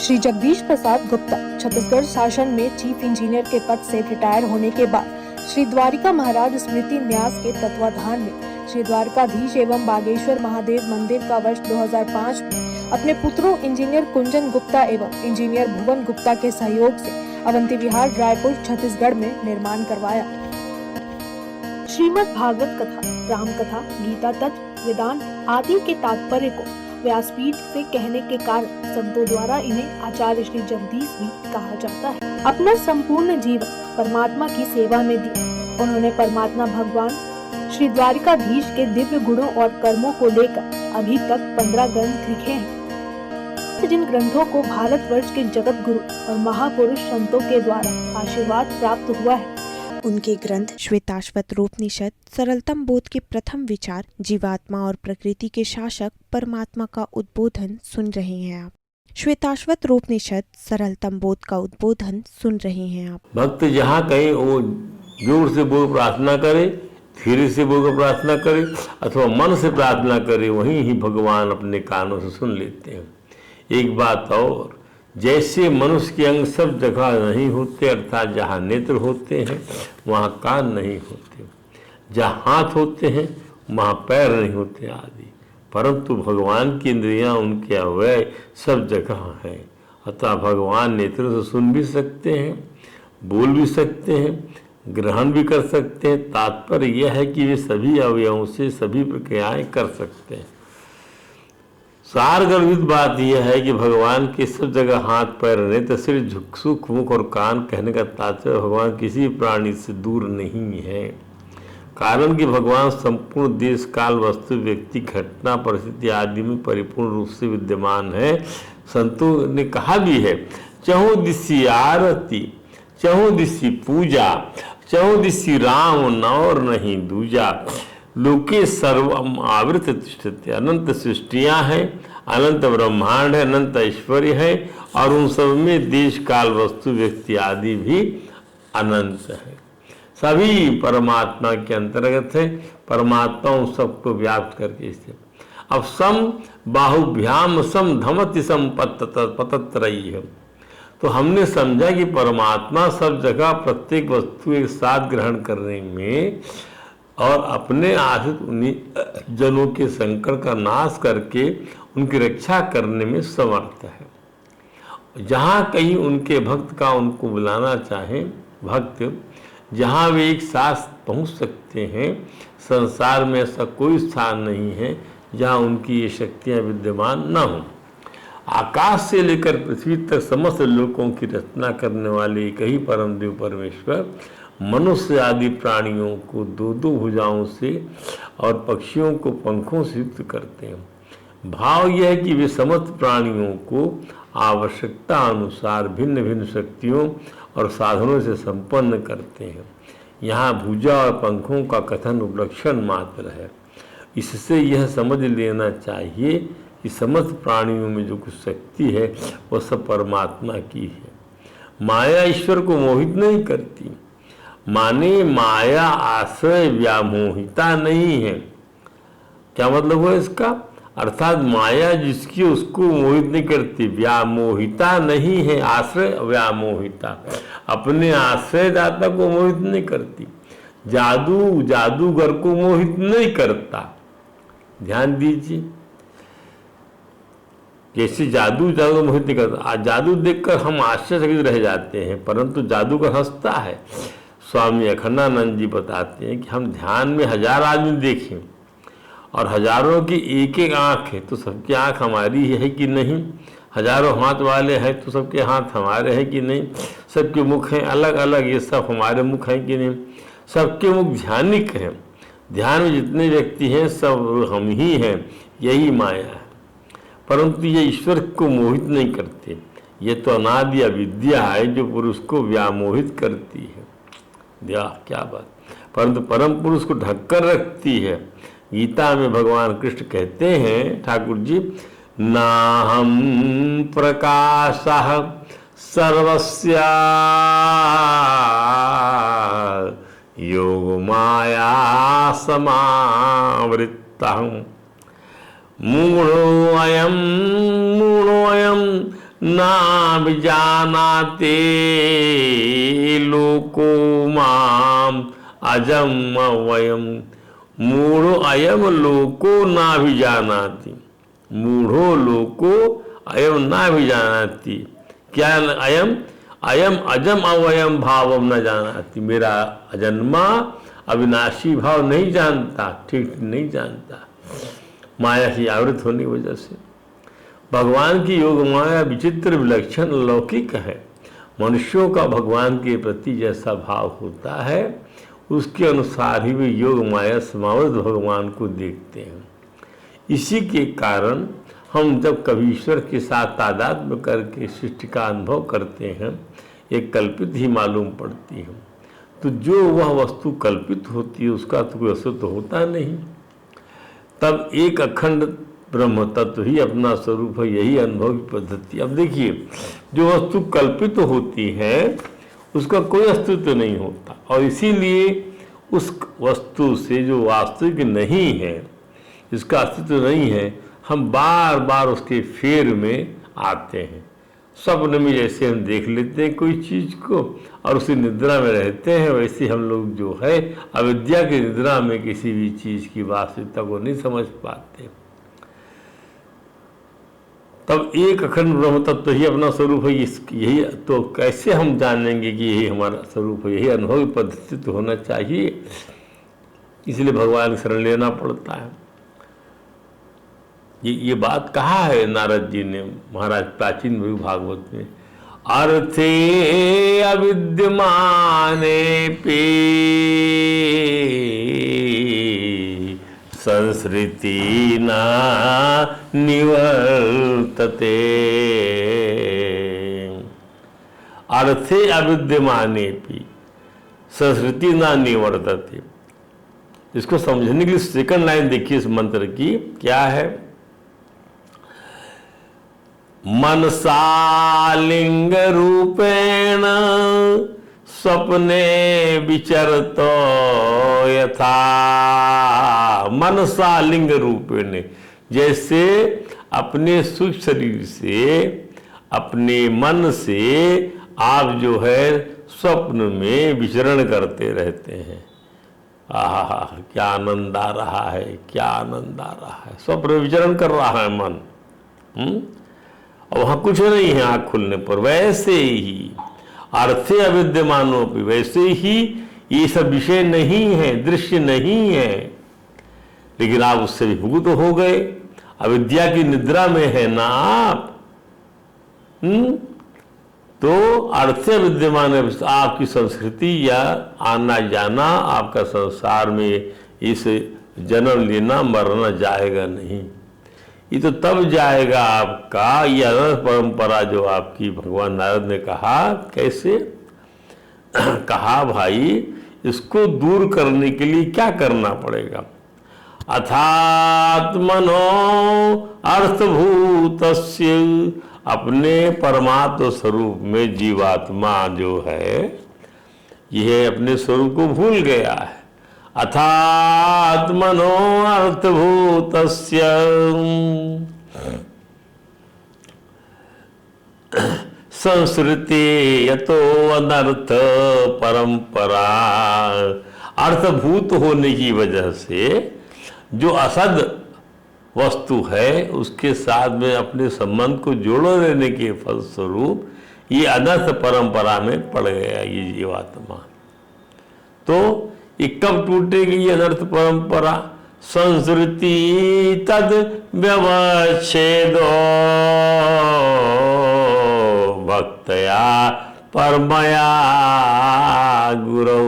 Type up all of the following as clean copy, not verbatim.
श्री जगदीश प्रसाद गुप्ता छत्तीसगढ़ शासन में chief engineer के पद से रिटायर होने के बाद श्री द्वारिका महाराज स्मृति न्यास के तत्वाधान में श्री द्वारकाधीश एवं बागेश्वर महादेव मंदिर का वर्ष 2005 में अपने पुत्रों इंजीनियर कुंजन गुप्ता एवं इंजीनियर भुवन गुप्ता के सहयोग से अवंती विहार रायपुर छत्तीसगढ़ में निर्माण करवाया। श्रीमद् भागवत कथा, राम कथा, गीता तत्व, वेदांत आदि के तात्पर्य को व्यासपीठ से कहने के कारण संतों द्वारा इन्हें आचार्य श्री जगदीश भी कहा जाता है। अपना संपूर्ण जीवन परमात्मा की सेवा में दिया। उन्होंने परमात्मा भगवान श्री द्वारिकाधीश के दिव्य गुणों और कर्मों को लेकर अभी तक 15 ग्रंथ लिखे हैं, जिन ग्रंथों को भारतवर्ष के जगत गुरु और महापुरुष संतों के द्वारा आशीर्वाद प्राप्त हुआ है। उनके ग्रंथ श्वेताश्वत रूपनिषद, सरलतम बोध के प्रथम विचार, जीवात्मा और प्रकृति के शासक परमात्मा का उद्बोधन सुन रहे हैं आप। श्वेताश्वत रूपनिषद, सरलतम बोध का उद्बोधन सुन रहे हैं आप। भक्त जहाँ कहीं वो जोर से बोल प्रार्थना करे, धीरे से बोल प्रार्थना करे अथवा मन से प्रार्थना करे, वहीं ही भगवान अपने कानों से सुन लेते हैं। एक बात और, जैसे मनुष्य के अंग सब जगह नहीं होते, अर्थात जहाँ नेत्र होते हैं वहाँ कान नहीं होते, जहाँ हाथ होते हैं वहाँ पैर नहीं होते आदि, परंतु भगवान की इंद्रियाँ, उनके अवयव सब जगह हैं। अतः भगवान नेत्र से सुन भी सकते हैं, बोल भी सकते हैं, ग्रहण भी कर सकते हैं। तात्पर्य यह है कि वे सभी अवयवों से सभी प्रक्रियाएं कर सकते हैं। सारगर्भित बात यह है कि भगवान के सब जगह हाथ पैर नेत्र सिर झुक मुख और कान कहने का तात्पर्य भगवान किसी प्राणी से दूर नहीं है। कारण कि भगवान संपूर्ण देश काल वस्तु व्यक्ति घटना परिस्थिति आदि में परिपूर्ण रूप से विद्यमान है। संतों ने कहा भी है, चहुँ दिशि आरती, चहुँ दिशि पूजा, चहुँ दिशि राम नौर नहीं दूजा, लोके सर्वम आवृत तिष्ठते। अनंत सृष्टियाँ हैं, अनंत ब्रह्मांड है, अनंत ऐश्वर्य है और उन सब में देश काल वस्तु व्यक्ति आदि भी अनंत है। सभी परमात्मा के अंतर्गत है। परमात्मा उन सबको व्याप्त करके इसे अब सम बाहुभ्याम सम धमति सम पतत्रयी है। तो हमने समझा कि परमात्मा सब जगह प्रत्येक वस्तु एक साथ ग्रहण करने में और अपने आश्रित उन्हीं जनों के संकट का नाश करके उनकी रक्षा करने में समर्थ है। जहाँ कहीं उनके भक्त का उनको बुलाना चाहे, भक्त जहाँ वे एक साथ पहुँच सकते हैं, संसार में ऐसा कोई स्थान नहीं है जहाँ उनकी ये शक्तियाँ विद्यमान न हों। आकाश से लेकर पृथ्वी तक समस्त लोकों की रचना करने वाले एक ही परम देव परमेश्वर मनुष्य आदि प्राणियों को दो दो भुजाओं से और पक्षियों को पंखों से युक्त करते हैं। भाव यह है कि वे समस्त प्राणियों को आवश्यकता अनुसार भिन्न भिन्न शक्तियों और साधनों से संपन्न करते हैं। यहाँ भुजा और पंखों का कथन उपलक्षण मात्र है। इससे यह समझ लेना चाहिए कि समस्त प्राणियों में जो कुछ शक्ति है वह सब परमात्मा की है। माया ईश्वर को मोहित नहीं करती, माने माया आश्रय व्यामोहिता नहीं है। क्या मतलब हुआ इसका? अर्थात माया जिसकी उसको मोहित नहीं करती, व्यामोहिता नहीं है। आश्रय व्यामोहिता, अपने आश्रयदाता को मोहित नहीं करती। जादू जादूगर को मोहित नहीं करता। ध्यान दीजिए, जैसे जादू मोहित नहीं करता। जादू देखकर हम आश्चर्यचकित रह जाते हैं, परंतु जादूगर हंसता है। स्वामी अखंडानंद जी बताते हैं कि हम ध्यान में 1000 आदमी देखें और हजारों की एक एक आँख है, तो सबकी आँख हमारी है कि नहीं? हजारों हाथ वाले हैं तो सबके हाथ हमारे हैं कि नहीं? सबके मुख हैं अलग अलग, ये सब हमारे मुख हैं कि नहीं? सबके मुख ध्यानिक हैं। ध्यान में जितने व्यक्ति हैं सब हम ही हैं, यही माया है। परंतु ये ईश्वर को मोहित नहीं करते। ये तो अनादि अविद्या है जो पुरुष को व्यामोहित करती है। क्या बात! परंतु परम पुरुष को ढककर रखती है। गीता में भगवान कृष्ण कहते हैं, ठाकुर जी, नाहं प्रकाशः सर्वस्य योगमाया समावृत्तः मूढ़ोऽयं नाभिजानाते लोको माम अजम अवयम मूढ़ो अयम लोको नाभिजानाति मूढ़ो लोको अयम नाभिजानाति। क्या अयम अयम अजम अवयम भावम न जानाति, मेरा अजन्मा अविनाशी भाव नहीं जानता, ठीक नहीं जानता, माया की आवृत होने की वजह से। भगवान की योग माया विचित्र विलक्षण लौकिक है। मनुष्यों का भगवान के प्रति जैसा भाव होता है उसके अनुसार ही वे योग माया समावृत भगवान को देखते हैं। इसी के कारण हम जब कभी ईश्वर के साथ तादात्म्य करके सृष्टि का अनुभव करते हैं एक कल्पित ही मालूम पड़ती है। तो जो वह वस्तु कल्पित होती है उसका तो कोई अस्तित्व होता नहीं। तब एक अखंड ब्रह्म तत्व ही अपना स्वरूप है, यही अनुभव की पद्धति। अब देखिए, जो वस्तु कल्पित होती है उसका कोई अस्तित्व नहीं होता, और इसीलिए उस वस्तु से जो वास्तविक नहीं है, जिसका अस्तित्व नहीं है, हम बार बार उसके फेर में आते हैं। स्वप्न में जैसे हम देख लेते हैं कोई चीज़ को और उसी निद्रा में रहते हैं, वैसे हम लोग जो है अविद्या की निद्रा में किसी भी चीज़ की वास्तविकता को नहीं समझ पाते। तब एक अखंड ब्रह्म तत्व ही अपना स्वरूप है। यही तो कैसे हम जानेंगे कि यही हमारा स्वरूप है? यही अनुभव की पद्धति तो होना चाहिए, इसलिए भगवान की शरण लेना पड़ता है। ये बात कहा है नारद जी ने महाराज प्राचीन भागवत में, अर्थे अविद्यमाने पे संस्कृति ना निवर्तते। अर्थे अविद्यमाने भी संस्कृति ना निवर्तते। इसको समझने के लिए सेकंड लाइन देखिए इस मंत्र की, क्या है? मनसा लिंग रूपेण स्वप्ने विचरतो यथा। मनसा लिंग रूपेण, जैसे अपने सूक्ष्म शरीर से अपने मन से आप जो है स्वप्न में विचरण करते रहते हैं। आहा, क्या आनंद आ रहा है, क्या आनंद आ रहा है। स्वप्न में विचरण कर रहा है मन, और वहाँ कुछ नहीं है आँख खुलने पर। वैसे ही अर्थे अविद्यमानों पे, वैसे ही ये सब विषय नहीं है, दृश्य नहीं है, लेकिन आप उससे विभूत हो गए। अविद्या की निद्रा में है ना आप। तो अर्थे विद्यमान है, आपकी संस्कृति या आना जाना, आपका संसार में इस जन्म लेना मरना जाएगा नहीं। ये तो तब जाएगा आपका ये अनंत परंपरा जो आपकी भगवान नारद ने कहा। कैसे कहा भाई? इसको दूर करने के लिए क्या करना पड़ेगा? अथात्मनो अर्थभूतस्य, अपने परमात्म स्वरूप में जीवात्मा जो है यह अपने स्वरूप को भूल गया है। अथात्मनो अर्थभूतस्य संस्कृति यतो अनर्थ परंपरा। अर्थभूत होने की वजह से जो असद वस्तु है उसके साथ में अपने संबंध को जोड़े रहने के फलस्वरूप ये अनर्थ परंपरा में पड़ गया ये जीवात्मा। तो ये कब टूटेगी ये अनर्थ परंपरा? संस्कृति तद व्यवच्छेदो भक्तया परमया गुरु।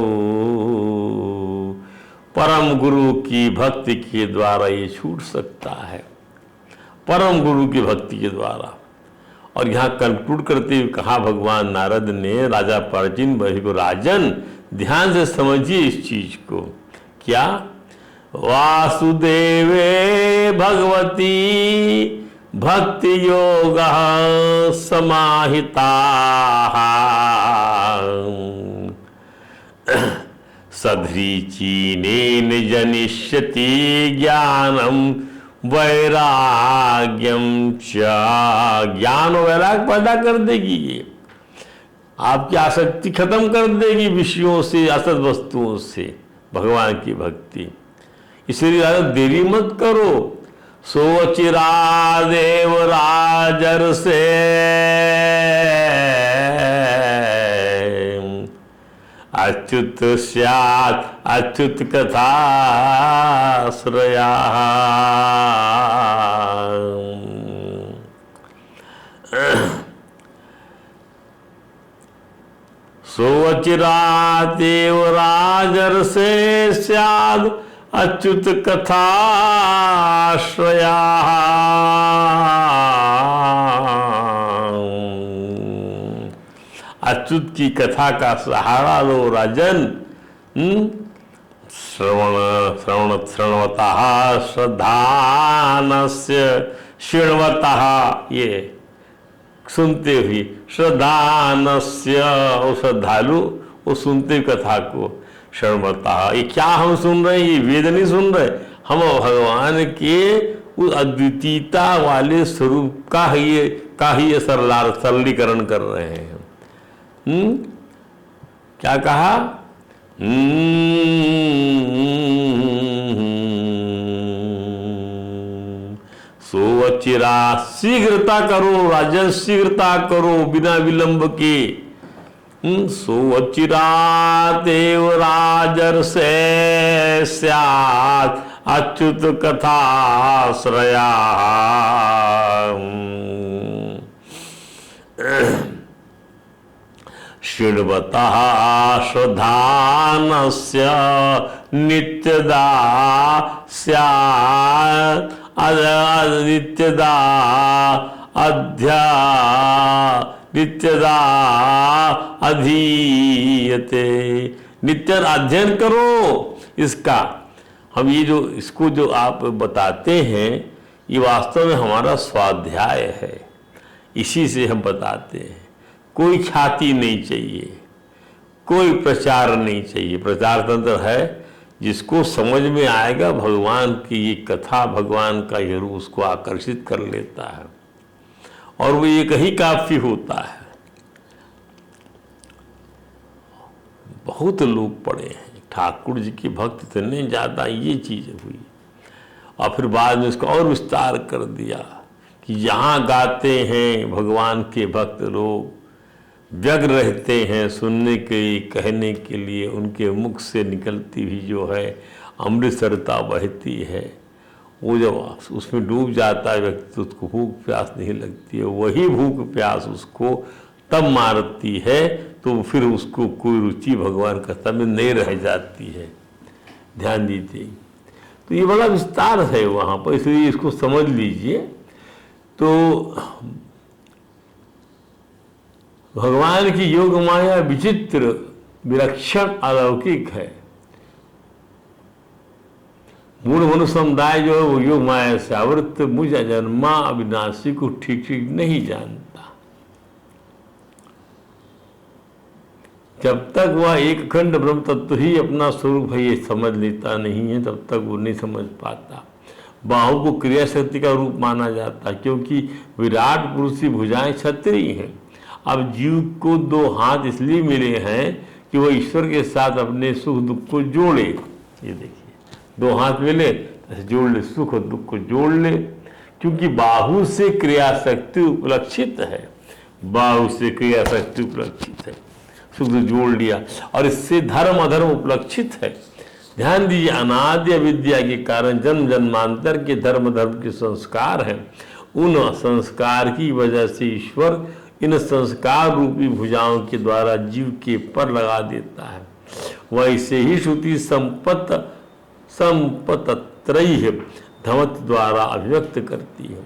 परम गुरु की भक्ति के द्वारा ये छूट सकता है, परम गुरु की भक्ति के द्वारा। और यहाँ कंक्लूड करते हुए कहा भगवान नारद ने राजा प्राचीन भाई को, राजन ध्यान से समझिए इस चीज को। क्या? वासुदेवे भगवती भक्ति योग समाहिता सधृचीनेन जनिष्यति ज्ञानम वैराग्यम च, ज्ञान और वैराग पैदा कर देगी ये, आपकी आसक्ति खत्म कर देगी विषयों से, असत वस्तुओं से, भगवान की भक्ति। इसलिए ज्यादा देरी मत करो। सोचिरा देव राजर से अच्युत स्यात् अच्युत कथाश्रया। सोचिरादेव राजर से स्याद अच्युत कथाश्रया। अच्युत की कथा का सहारा लो राजन। श्रवणतः श्रद्धानस्य शृण्वतः, ये सुनते हुए, श्रद्धानस्य वो श्रद्धालु वो सुनते कथा को, शर्मता। ये क्या हम सुन रहे हैं? ये वेद नहीं सुन रहे, हम भगवान के उस अद्वितीयता वाले स्वरूप का ही सरलीकरण कर रहे हैं। क्या कहा? सोचिरा, शीघ्रता करो राजन, शीघ्रता करो बिना विलंब के। सोचिरादेव राजर से स्यात् अच्युत कथाश्रया। शृण्वतः श्रद्धानस्य नित्यदा स्यात् नित्यदा नित्यदा अधीयते। नित्य अध्ययन करो इसका। हम ये जो इसको जो आप बताते हैं, ये वास्तव में हमारा स्वाध्याय है, इसी से हम बताते हैं। कोई ख्याति नहीं चाहिए, कोई प्रचार नहीं चाहिए। प्रचार तंत्र है, जिसको समझ में आएगा भगवान की ये कथा, भगवान का ये रूप उसको आकर्षित कर लेता है, और वो एक ही काफी होता है। बहुत लोग पढ़े हैं, ठाकुर जी के भक्त इतने ज़्यादा, ये चीज़ हुई। और फिर बाद में उसका और विस्तार कर दिया कि यहाँ गाते हैं भगवान के भक्त लोग, व्यग्र रहते हैं सुनने के, कहने के लिए। उनके मुख से निकलती हुई जो है अमृतसरता बहती है, वो जब उसमें डूब जाता है व्यक्ति तो उसको भूख प्यास नहीं लगती है। वही भूख प्यास उसको तब मारती है, तो फिर उसको कोई रुचि भगवान का में नहीं रह जाती है। ध्यान दीजिए, तो ये बड़ा विस्तार है वहाँ पर, इसलिए इसको समझ लीजिए। तो भगवान की योग माया विचित्र, विलक्षण, अलौकिक है। मूल मनुष्य समुदाय जो है वो योग माया से आवृत मुझ अजन्मा अविनाशी को ठीक ठीक नहीं जानता। जब तक वह एक अखंड ब्रह्म तत्व ही अपना स्वरूप है ये समझ लेता नहीं है, तब तक वो नहीं समझ पाता। बाहु को क्रिया शक्ति का रूप माना जाता है, क्योंकि विराट पुरुष की भुजाएं छत्री हैं। अब जीव को दो हाथ इसलिए मिले हैं कि वह ईश्वर के साथ अपने सुख दुख को जोड़े। ये देखिए, दो हाथ मिले तो जोड़ ले, सुख और दुख को जोड़ ले। क्योंकि बाहु से क्रिया शक्ति उपलक्षित है, बाहु से क्रिया शक्ति उपलक्षित है, सुख जोड़ लिया। और इससे धर्म अधर्म उपलक्षित है। ध्यान दीजिए, अनादि अविद्या के कारण जन्म जन्मांतर के धर्म के संस्कार हैं। उन संस्कार की वजह से ईश्वर इन संस्कार रूपी भुजाओं के द्वारा जीव के पर लगा देता है। वैसे ही श्रुति संपतत्रयी धमत द्वारा अभिव्यक्त करती है।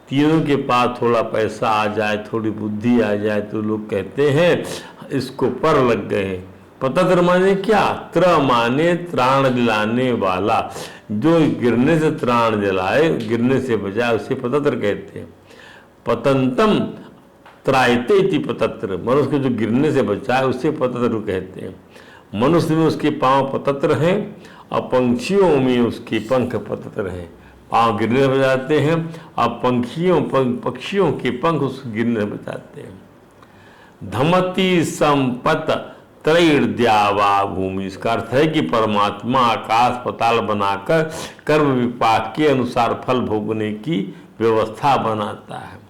तीनों के पास थोड़ा पैसा आ जाए, थोड़ी बुद्धि आ जाए, तो लोग कहते हैं इसको पर लग गए। पतत्र माने क्या? त्र माने त्राण दिलाने वाला, जो गिरने से त्राण दिलाए, गिरने से बचाए, उसे पतत्र कहते हैं। पतंतम त्रायते इति पतत्र, मनुष्य को जो गिरने से बचाए उसे पतत्र कहते हैं। मनुष्य में उसके पांव पतत्र हैं और पंछियों में उसके पंख पतत्र हैं। पांव गिरने लग जाते हैं और पक्षियों के पंख उस गिरने लग जाते हैं। धमती संपत त्रैर्द्यावा भूमि, इसका अर्थ है कि परमात्मा आकाश पाताल बनाकर कर्म विपाक के अनुसार फल भोगने की व्यवस्था बनाता है।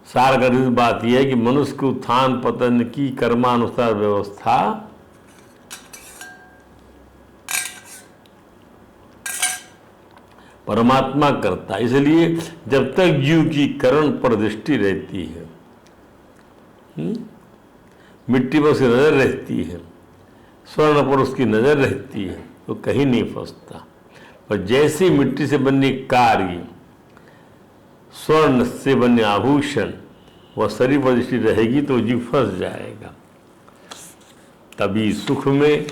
सारगर्भित बात यह है कि मनुष्य के उत्थान पतन की कर्मानुसार व्यवस्था परमात्मा करता है। इसलिए जब तक जीव की करण पर दृष्टि रहती है, मिट्टी पर उसकी नजर रहती है, स्वर्ण पर उसकी नजर रहती है, तो कहीं नहीं फंसता। पर जैसे मिट्टी से बने कार्य, स्वर्ण से बने आभूषण वह शरीर पर दृष्टि रहेगी तो जीव फंस जाएगा। तभी सुख में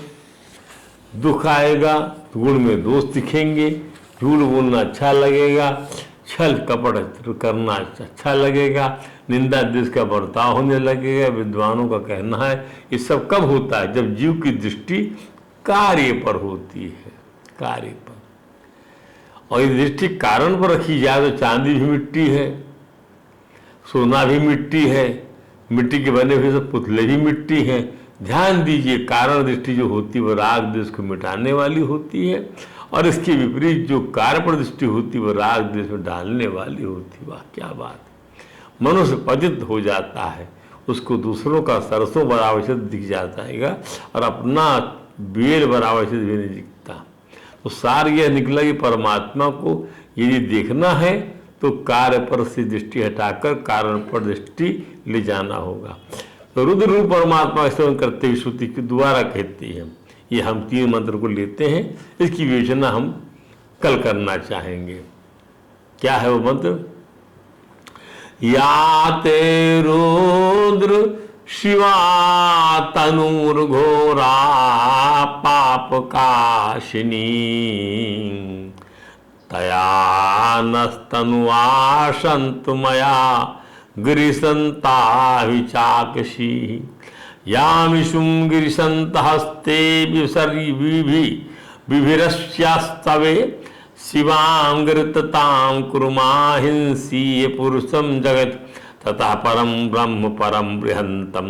दुख आएगा, गुण में दोष दिखेंगे, झूठ बोलना अच्छा लगेगा, छल कपट करना अच्छा लगेगा, निंदा द्वेष का बर्ताव होने लगेगा। विद्वानों का कहना है ये सब कब होता है? जब जीव की दृष्टि कार्य पर होती है, कार्य पर। और ये दृष्टि कारण पर रखी जाए तो चांदी भी मिट्टी है, सोना भी मिट्टी है, मिट्टी के बने हुए सब पुतले भी मिट्टी हैं। ध्यान दीजिए, कारण दृष्टि जो होती है वह राग द्वेष को मिटाने वाली होती है, और इसके विपरीत जो कार्य पर दृष्टि होती है वह राग द्वेष में डालने वाली होती है। वाह क्या बात! मनुष्य पतित हो जाता है, उसको दूसरों का सरसों बराबर दिख जाता है और अपना बेल बराबर भी नहीं दिखता। तो सार यह निकला कि परमात्मा को यदि देखना है तो कार्य पर से दृष्टि हटाकर कारण पर दृष्टि ले जाना होगा। तो रुद्र रूप परमात्मा का सेवन करते हुए श्रुति की दोबारा कहती है। ये हम 3 मंत्र को लेते हैं, इसकी विवेचना हम कल करना चाहेंगे। क्या है वो मंत्र? या ते रुद्र शिवा तनुर्घोरा पाप काशिनी तया नस्तनुआ संत मया गिरिसंता विचाकशी यामिषुं गिरिसंत हस्ते विभिरस्यास्तवे शिवांगृततां कुर्माहिंसी ये पुरुषम जगत तथा परम ब्रह्म परम बृहंतम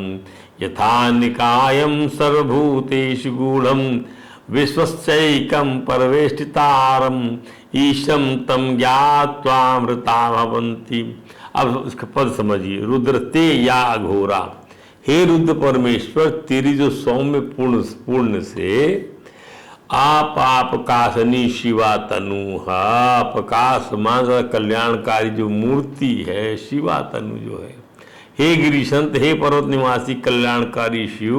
यथा निकायम सर्वभूतेषु गूढ़म विश्वस्यैकं परवेष्टितारम ईशम तम ज्ञात्वामृता भवन्ति। अब इसका पद समझिए। रुद्र ते या घोरा, हे रुद्र परमेश्वर, तेरी जो सौम्य पूर्ण से आप काशनी शिवा तनु, प्रकाश मानस कल्याणकारी जो मूर्ति है शिवा तनु जो है, हे गिरिशंत, हे पर्वत निवासी कल्याणकारी शिव,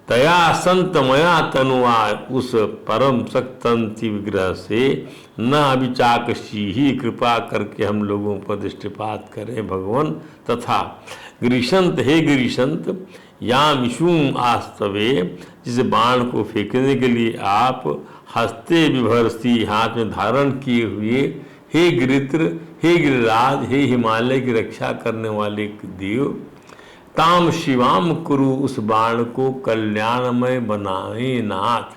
तया संत मया तनुआ, उस परम शक्ति विग्रह से न अभिचाकशी ही कृपा करके हम लोगों पर दृष्टिपात करें भगवान। तथा गिरिशंत, हे गिरिशंत, यामिषुं आस्तवे, जिस बाण को फेंकने के लिए आप हस्ते विभरसी हाथ में धारण किए हुए, हे गिरित्र, हे गिरिराज, हे हिमालय की रक्षा करने वाले देव, ताम शिवाम कुरु, उस बाण को कल्याणमय बनाए नाथ।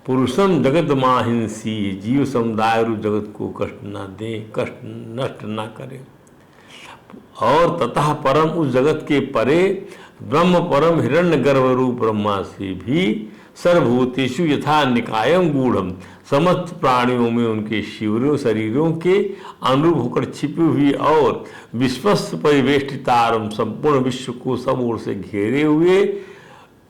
पुरुषम जगत माहिंसी, जीव समुदाय रूप जगत को कष्ट न दे, कष्ट नष्ट न करे। और ततः परम, उस जगत के परे ब्रह्म परम हिरण्य गर्भ रूप ब्रह्मा से भी सर्वभूतेषु यथा निकायम गूढ़म, समस्त प्राणियों में उनके शिवरों शरीरों के अनुरूप होकर छिपी हुई और विश्वस्त परिवेष्टितारम, संपूर्ण विश्व को सब ओर से घेरे हुए,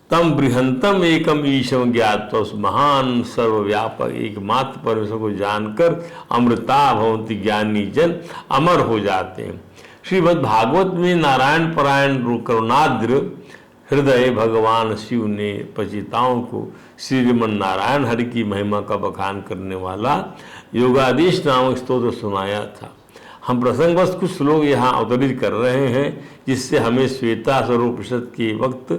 तम बृहंतम एकम ईशम ज्ञात, उस महान सर्वव्यापक एकमात्र परमेश्वर को जानकर अमृता भवन्ति, ज्ञानी जन अमर हो जाते हैं। श्रीमद् भागवत में नारायण परायण करुणाद्र हृदय भगवान शिव ने पतिताओं को श्रीमन नारायण हरि की महिमा का बखान करने वाला योगाधीश नामक स्तोत्र सुनाया था। हम प्रसंगवश कुछ श्लोक यहाँ अवतरित कर रहे हैं, जिससे हमें श्वेता स्वरूपनिषद के वक्त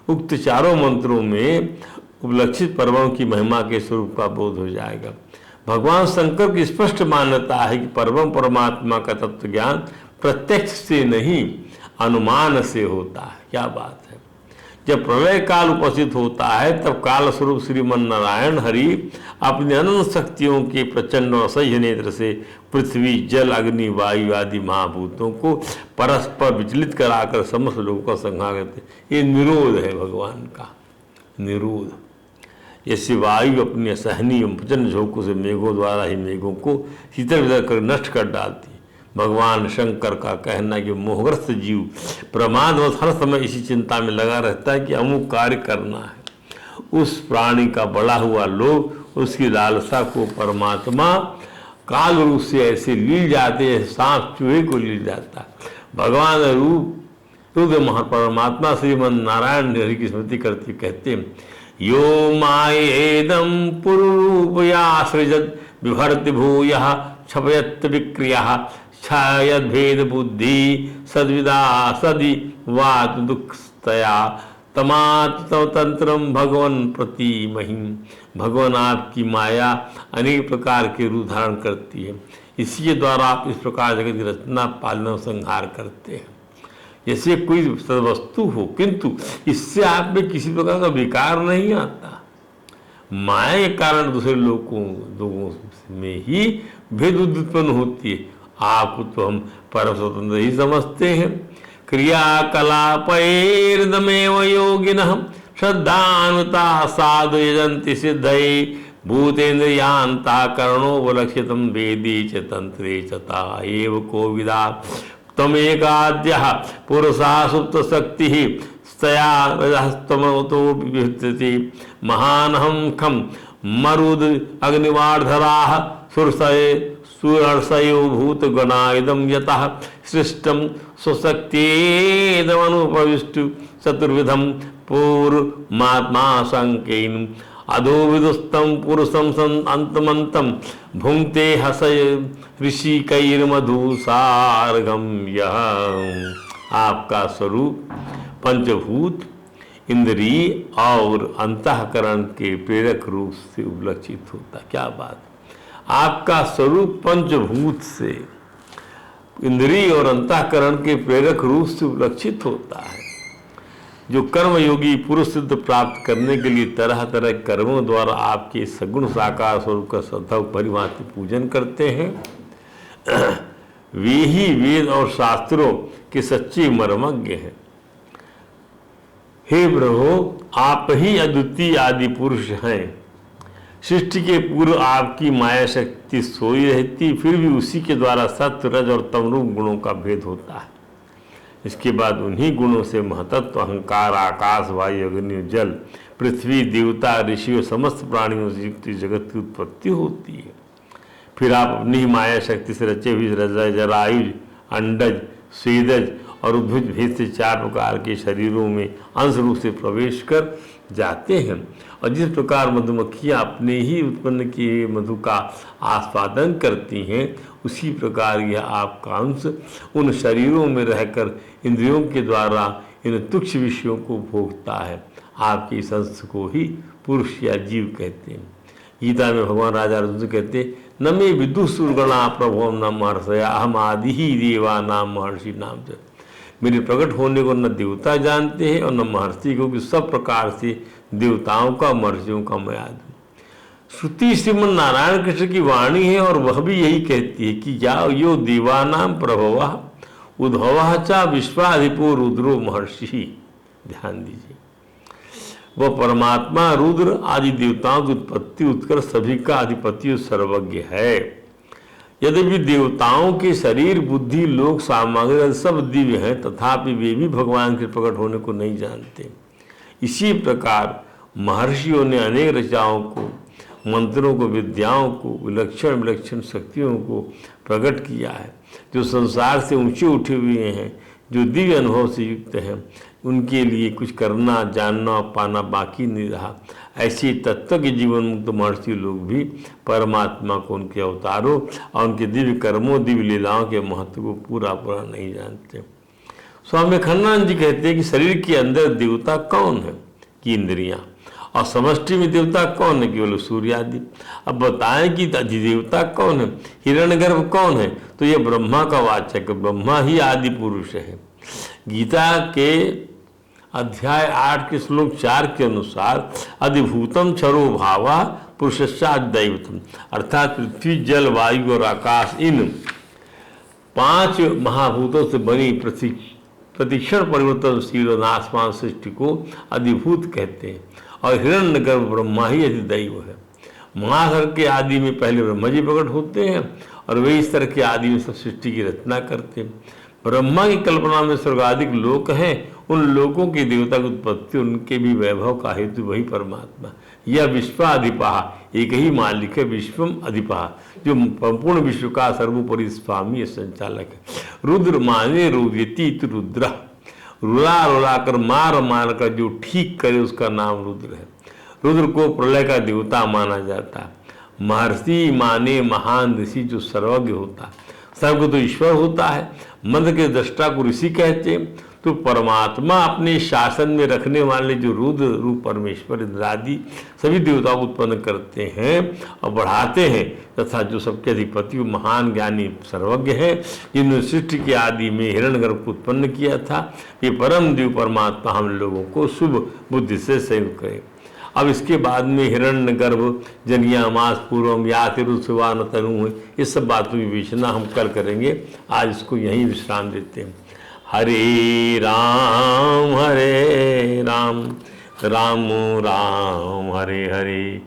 उक्त चारों मंत्रों में उपलक्षित परमों की महिमा के स्वरूप का बोध हो जाएगा। भगवान शंकर की स्पष्ट मान्यता है कि परम परमात्मा का तत्व ज्ञान प्रत्यक्ष से नहीं अनुमान से होता है। क्या बात है! जब प्रलय काल उपस्थित होता है तब काल स्वरूप श्रीमन नारायण हरि अपनी अनंत शक्तियों के प्रचंड और असह्य नेत्र से पृथ्वी, जल, अग्नि, वायु आदि महाभूतों को परस्पर विचलित कराकर समस्त लोगों का संहार करते। ये निरोध है भगवान का, निरोध। जैसे वायु अपनी असहनीय प्रचंड झोंकों से मेघों द्वारा ही मेघों को शीतल वितल कर नष्ट कर डालती है। भगवान शंकर का कहना है कि मोहग्रस्त जीव प्रमादवश हर समय इसी चिंता में लगा रहता है कि अमुक कार्य करना है। उस प्राणी का बड़ा हुआ लोभ उसकी लालसा को परमात्मा काल रूप से ऐसे लील जाते हैं, सांप चूहे को लील जाता है। भगवान रूप परमात्मा श्रीमन नारायण हरि की स्मृति करते कहते हैं, यो मायेदम पुरुरूपया सृजत बिभर्ति भूयः क्षपयत विक्रियः छायद भेद बुद्धि सद्विदा सदि वात दुखस्तया तमात तंत्रम भगवन प्रति महिम। भगवान आपकी माया अनेक प्रकार के रूप धारण करती है, इसी द्वारा आप इस प्रकार जगत की रचना, पालना और संहार करते हैं। जैसे कोई सदवस्तु हो किंतु इससे आप में किसी प्रकार का विकार नहीं आता। माया के कारण दूसरे लोगों में ही भेद उत्पन्न होती है। आपको तो हम परम स्वतंत्र ही समझते हैं। क्रियाकलापैर्दमेव योगिनः श्रद्धानुता साधु यजन्ति सिद्धये भूतेन्द्रियान्तःकरणोपलक्षितं वेदे च तंत्रे च ता एव कोविदात् त्वमेकाद्यः पुरुषा सुप्तशक्तिः स्तया रजस्तमतो विभक्ति महानहं खं मरुद अग्निवार्धराः सुरर्षयो भूतगणा इदं यतः सृष्टं स्वशक्त्येदमनुपविष्टु चतुर्विधं पूर्वमात्मा संकेन अधोविदुस्तं पुरुषं अंतमंतं भुंक्ते हसय ऋषिकैर्मधुसार्गम। यह आपका स्वरूप पंचभूत, इंद्रिय और अंतःकरण के प्रेरक रूप से उपलक्षित होता। क्या बात! आपका स्वरूप पंचभूत से, इंद्रिय और अंतःकरण के प्रेरक रूप से उपलक्षित होता है। जो कर्मयोगी पुरुष सिद्ध प्राप्त करने के लिए तरह तरह के कर्मों द्वारा आपके सगुण साकार स्वरूप का श्रद्धा परिभांति पूजन करते हैं, वे ही वेद और शास्त्रों के सच्चे मर्मज्ञ हैं। हे प्रभु, आप ही अद्वितीय आदि पुरुष हैं। सृष्टि के पूर्व आपकी माया शक्ति सोई रहती, फिर भी उसी के द्वारा सत्य, रज और तमरूप गुणों का भेद होता है। इसके बाद उन्हीं गुणों से महतत्व, अहंकार, आकाश, वायु, अग्नि, जल, पृथ्वी, देवता, ऋषि और समस्त प्राणियों से युक्त जगत की उत्पत्ति होती है। फिर आप अपनी ही माया शक्ति से रचे हुए रज, जरायुज, अंडज, स्वेदज और उद्भिज भेद से चार प्रकार के शरीरों में अंश रूप से प्रवेश कर जाते हैं। और जिस प्रकार मधुमक्खियाँ अपने ही उत्पन्न किए मधु का आस्वादन करती हैं, उसी प्रकार यह आपका अंश उन शरीरों में रहकर इंद्रियों के द्वारा इन तुच्छ विषयों को भोगता है। आपके इस अंश को ही पुरुष या जीव कहते हैं। गीता में भगवान राजा अर्जुन से कहते, न मे विदुषुर्गणा प्रभो न महर्षया अहम आदि ही देवा नाम महर्षि नाम च। मेरे प्रकट होने को न देवता जानते हैं और न महर्षि को, कि सब प्रकार से देवताओं का, महर्षियों का मैं आदि। श्रुति श्रीमन नारायण कृष्ण की वाणी है और वह भी यही कहती है कि या यो देवानाम प्रभवः उद्भवः च विश्वाधिपो रुद्रो महर्षि। ध्यान दीजिए, वह परमात्मा रुद्र आदि देवताओं की उत्पत्ति, उत्कर्ष, सभी का अधिपति और सर्वज्ञ है। यद्यपि देवताओं के शरीर, बुद्धि, लोक, सामग्री सब दिव्य हैं, तथापि वे भी भगवान के प्रकट होने को नहीं जानते। इसी प्रकार महर्षियों ने अनेक रचनाओं को, मंत्रों को, विद्याओं को, विलक्षण विलक्षण शक्तियों को प्रकट किया है। जो संसार से ऊंचे उठे हुए हैं, जो दिव्य अनुभव से युक्त हैं, उनके लिए कुछ करना, जानना, पाना बाकी नहीं रहा। ऐसे तत्व के जीवन मुक्त महर्षि लोग भी परमात्मा को, उनके अवतारों और उनके दिव्य कर्मों, दिव्य लीलाओं के महत्व को पूरा नहीं जानते। स्वामी खन्नानंद जी कहते हैं कि शरीर के अंदर देवता कौन है? कि इंद्रियां। और समष्टि में देवता कौन है? केवल सूर्य आदि। अब बताएं कि अधिदेवता कौन है, हिरण्यगर्भ कौन है? तो ये ब्रह्मा का वाचक, ब्रह्मा ही आदि पुरुष है। गीता के अध्याय 8 के श्लोक 4 के अनुसार अधिभूतम क्षरो भावा पुरुषस्यात् दैवतम, अर्थात पृथ्वी, जल, वायु और आकाश, इन 5 महाभूतों से बनी प्रतिक्षण परिवर्तनशील और नाशवान सृष्टि को अधिभूत कहते हैं। और हिरण्यगर्भ ब्रह्मा ही अधिदैव है। महाघर के आदि में पहले ब्रह्मा जी प्रकट होते हैं और वे इस तरह के आदि में सब सृष्टि की रचना करते हैं। ब्रह्मा की कल्पना में स्वर्गाधिक लोक हैं, उन लोकों की देवता की उत्पत्ति, उनके भी वैभव का हेतु वही परमात्मा। यह विश्वाधिपा, एक ही मालिक है, विश्वम अधिपा, जो संपूर्ण विश्व का सर्वोपरि स्वामी संचालक है। रुद्र माने रुद्यति रुद्र, रुला रुला कर मार कर जो ठीक करे उसका नाम रुद्र है। रुद्र को प्रलय का देवता माना जाता है। महर्षि माने महान ऋषि, जो सर्वज्ञ होता, सर्व तो ईश्वर होता है। मंत्र के दृष्टा को ऋषि कहते हैं। तो परमात्मा अपने शासन में रखने वाले जो रुद्र रूप परमेश्वर इंद्रादि सभी देवताओं को उत्पन्न करते हैं और बढ़ाते हैं, तथा जो सबके अधिपति महान ज्ञानी सर्वज्ञ हैं, जिन्होंने सृष्टि के आदि में हिरण्यगर्भ को उत्पन्न किया था, ये परम देव परमात्मा हम लोगों को शुभ बुद्धि से संयुक्त करे। अब इसके बाद में हिरण्यगर्भ, जनिया, मास पूर्वम, यातिरुत्सवान तनु है, इस सब बातों की विवेचना हम कल करेंगे। आज इसको यहीं विश्राम देते हैं। हरे राम राम राम हरे हरे,